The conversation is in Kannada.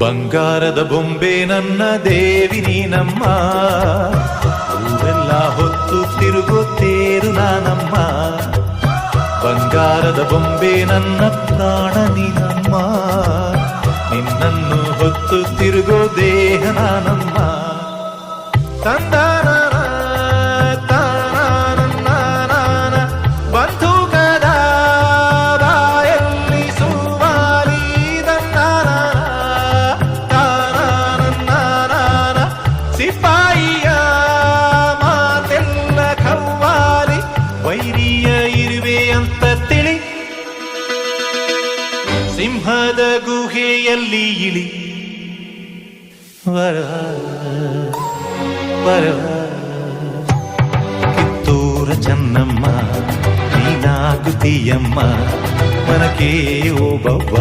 ಬಂಗಾರದ ಬೊಂಬೆ ನನ್ನ ದೇವಿ ನೀನಮ್ಮ, ಊರೆಲ್ಲ ಹೊತ್ತು ತಿರುಗುತ್ತೇರು ನಾನಮ್ಮ. ಬಂಗಾರದ ಬೊಂಬೆ ನನ್ನ ಪ್ರಾಣ ನೀನಮ್ಮ, ನಿನ್ನನ್ನು ಹೊತ್ತು ತಿರುಗೋ ದೇಹ ನಾನಮ್ಮ. ತಂದಾನ ಬಂಧುಕದ ಬಾಯಲ್ಲಿ ಸುವಾಲಿ ಸಿಪಾಯಿಯ ಮಾತೆಲ್ಲ ಖವ್ವಾಲಿ, ವೈರಿಯ ಇರುವೆ ಅಂತ ತಿಳಿ, ಸಿಂಹದ ಗುಹೆಯಲ್ಲಿ ಇಳಿ. ವರ ಕಿತ್ತೂರ ಚೆನ್ನಮ್ಮ ನೀನಾಗುತ್ತೀಯಮ್ಮ, ಮನಕೆ ಓ ಬವ್ವ.